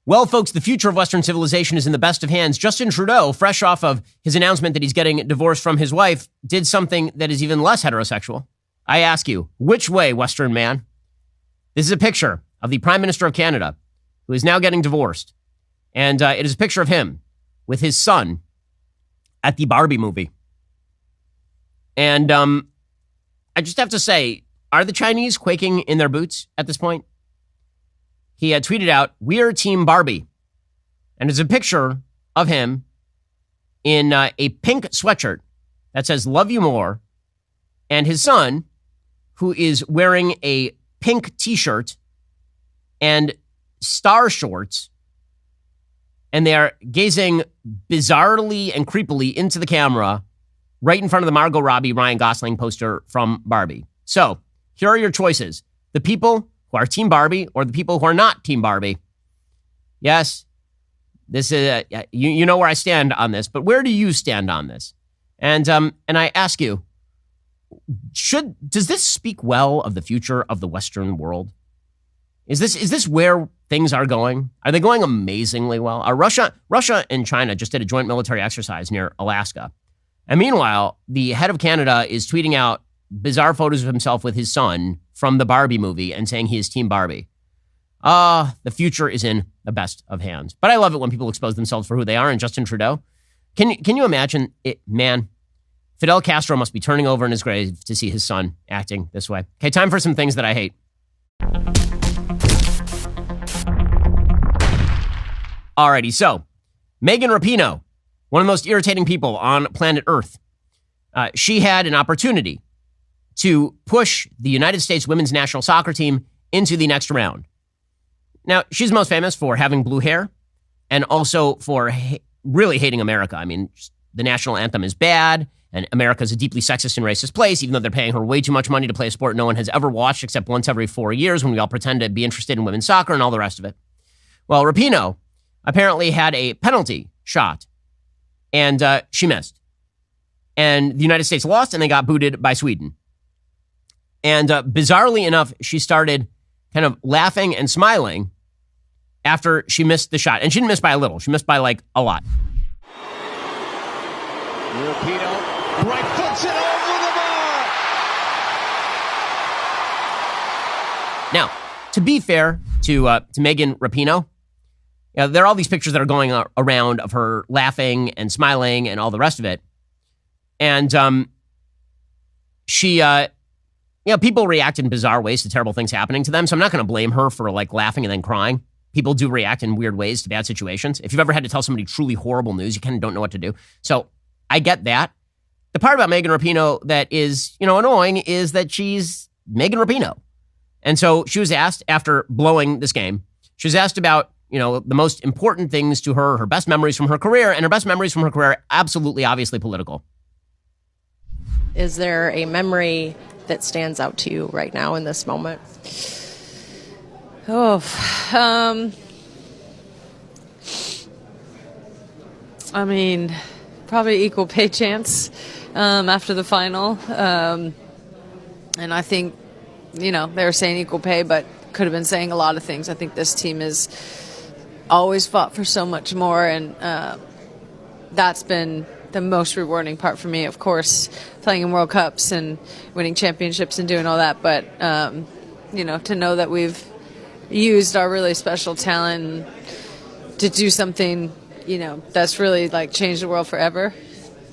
Well, folks, the future of Western civilization is in the best of hands. Justin Trudeau, fresh off of his announcement that he's getting divorced from his wife, did something that is even less heterosexual. I ask you, which way, Western man? This is a picture of the Prime Minister of Canada, who is now getting divorced. And it is a picture of him with his son at the Barbie movie. And I just have to say, are the Chinese quaking in their boots at this point? He had tweeted out, "We're Team Barbie." And it's a picture of him in a pink sweatshirt that says, "Love you more." And his son, who is wearing a pink t-shirt and star shorts. And they are gazing bizarrely and creepily into the camera right in front of the Margot Robbie, Ryan Gosling poster from Barbie. So here are your choices. The people who are Team Barbie or the people who are not Team Barbie. Yes, this is you know where I stand on this, but where do you stand on this? And I ask you, does this speak well of the future of the Western world? Is this where things are going? Are they going amazingly well? Russia and China just did a joint military exercise near Alaska. And meanwhile, the head of Canada is tweeting out bizarre photos of himself with his son from the Barbie movie and saying he is Team Barbie. The future is in the best of hands. But I love it when people expose themselves for who they are. And Justin Trudeau, can you imagine it? Man, Fidel Castro must be turning over in his grave to see his son acting this way. Okay, time for some things that I hate. Alrighty, so Megan Rapino, one of the most irritating people on planet Earth. She had an opportunity to push the United States women's national soccer team into the next round. Now, she's most famous for having blue hair and also for really hating America. I mean, the national anthem is bad, and America is a deeply sexist and racist place, even though they're paying her way too much money to play a sport no one has ever watched except once every 4 years when we all pretend to be interested in women's soccer and all the rest of it. Well, Rapino apparently had a penalty shot, and she missed. And the United States lost, and they got booted by Sweden. And bizarrely enough, she started kind of laughing and smiling after she missed the shot. And she didn't miss by a little. She missed by, like, a lot. Rapino, right foots it over the bar! Now, to be fair to Megan Rapino, there are all these pictures that are going around of her laughing and smiling and all the rest of it. And she, people react in bizarre ways to terrible things happening to them. So I'm not going to blame her for like laughing and then crying. People do react in weird ways to bad situations. If you've ever had to tell somebody truly horrible news, you kind of don't know what to do. So I get that. The part about Megan Rapino that is, annoying is that she's Megan Rapino. And so she was asked after blowing this game, she was asked about, the most important things to her, her best memories from her career, and her best memories from her career, absolutely, obviously political. Is there a memory that stands out to you right now in this moment? Probably equal pay chance after the final. And I think, they were saying equal pay, but could have been saying a lot of things. I think this team has always fought for so much more, and that's been the most rewarding part for me. Of course, playing in World Cups and winning championships and doing all that, but to know that we've used our really special talent to do something, that's really like changed the world forever.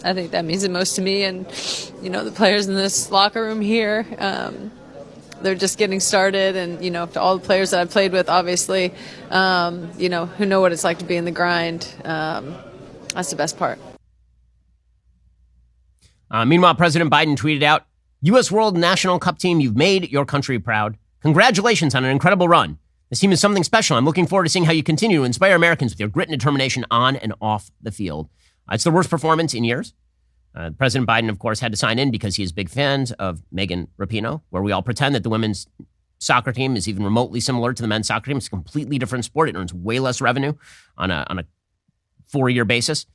I think that means the most to me, and the players in this locker room here. They're just getting started, and, to all the players that I've played with, obviously, who know what it's like to be in the grind. That's the best part. Meanwhile, President Biden tweeted out, U.S. World National Cup team, you've made your country proud. Congratulations on an incredible run. This team is something special. I'm looking forward to seeing how you continue to inspire Americans with your grit and determination on and off the field. It's the worst performance in years. President Biden, of course, had to sign in because he is big fans of Megan Rapino, where we all pretend that the women's soccer team is even remotely similar to the men's soccer team. It's a completely different sport. It earns way less revenue on a 4-year basis.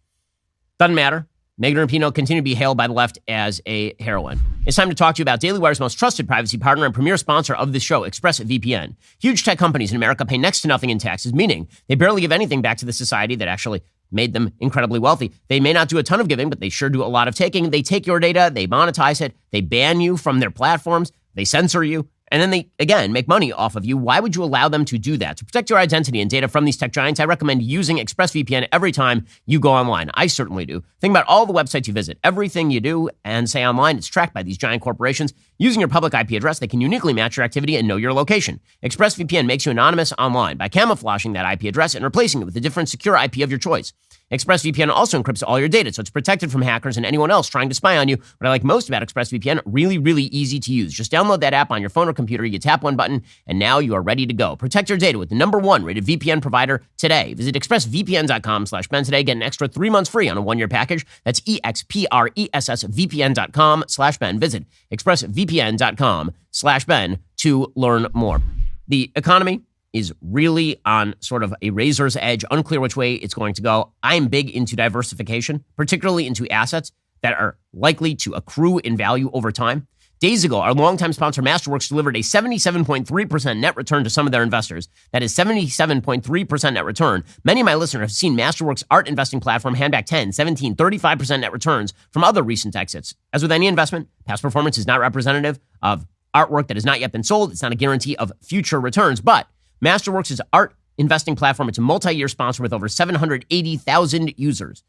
Doesn't matter. Megan Rapino continued to be hailed by the left as a heroine. It's time to talk to you about Daily Wire's most trusted privacy partner and premier sponsor of this show, ExpressVPN. Huge tech companies in America pay next to nothing in taxes, meaning they barely give anything back to the society that actually made them incredibly wealthy. They may not do a ton of giving, but they sure do a lot of taking. They take your data, they monetize it, they ban you from their platforms, they censor you, and then they, again, make money off of you. Why would you allow them to do that? To protect your identity and data from these tech giants, I recommend using ExpressVPN every time you go online. I certainly do. Think about all the websites you visit. Everything you do and say online, it's tracked by these giant corporations. Using your public IP address, they can uniquely match your activity and know your location. ExpressVPN makes you anonymous online by camouflaging that IP address and replacing it with a different secure IP of your choice. ExpressVPN also encrypts all your data, so it's protected from hackers and anyone else trying to spy on you. What I like most about ExpressVPN, really, really easy to use. Just download that app on your phone or computer, you tap one button, and now you are ready to go. Protect your data with the #1 rated VPN provider today. Visit expressvpn.com/Ben today. Get an extra 3 months free on a 1-year package. That's expressvpn.com/Ben. Visit expressvpn.com/Ben to learn more. The economy is really on sort of a razor's edge, unclear which way it's going to go. I'm big into diversification, particularly into assets that are likely to accrue in value over time. Days ago, our longtime sponsor, Masterworks, delivered a 77.3% net return to some of their investors. That is 77.3% net return. Many of my listeners have seen Masterworks' art investing platform hand back 10, 17, 35% net returns from other recent exits. As with any investment, past performance is not representative of artwork that has not yet been sold. It's not a guarantee of future returns, but Masterworks' art investing platform, it's a multi-year sponsor with over 780,000 users.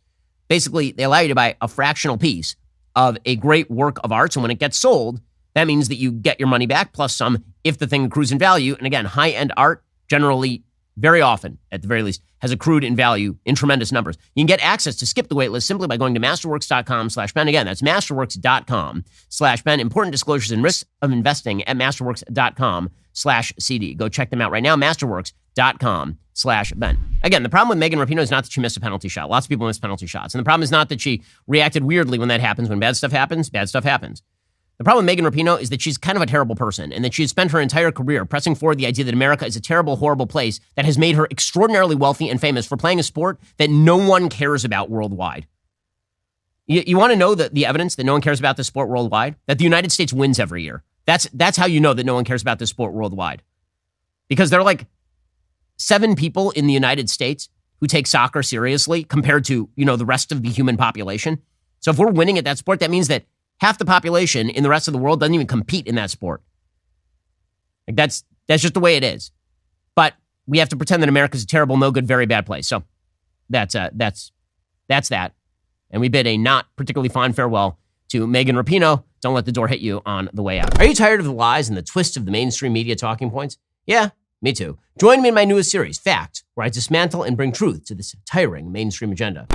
Basically, they allow you to buy a fractional piece of a great work of art. So when it gets sold, that means that you get your money back plus some if the thing accrues in value. And again, high-end art generally, very often, at the very least, has accrued in value in tremendous numbers. You can get access to skip the waitlist simply by going to masterworks.com/Ben. Again, that's masterworks.com/Ben. Important disclosures and risks of investing at masterworks.com/CD. Go check them out right now, masterworks.com/Ben. Again, the problem with Megan Rapino is not that she missed a penalty shot. Lots of people miss penalty shots. And the problem is not that she reacted weirdly when that happens. When bad stuff happens, bad stuff happens. The problem with Megan Rapino is that she's kind of a terrible person and that she has spent her entire career pressing forward the idea that America is a terrible, horrible place that has made her extraordinarily wealthy and famous for playing a sport that no one cares about worldwide. You want to know the evidence that no one cares about this sport worldwide? That the United States wins every year. That's how you know that no one cares about this sport worldwide. Because there are like 7 people in the United States who take soccer seriously compared to, the rest of the human population. So if we're winning at that sport, that means that half the population in the rest of the world doesn't even compete in that sport. Like that's just the way it is. But we have to pretend that America's a terrible, no good, very bad place. So that's that. And we bid a not particularly fond farewell to Megan Rapino. Don't let the door hit you on the way out. Are you tired of the lies and the twists of the mainstream media talking points? Yeah, me too. Join me in my newest series, Fact, where I dismantle and bring truth to this tiring mainstream agenda.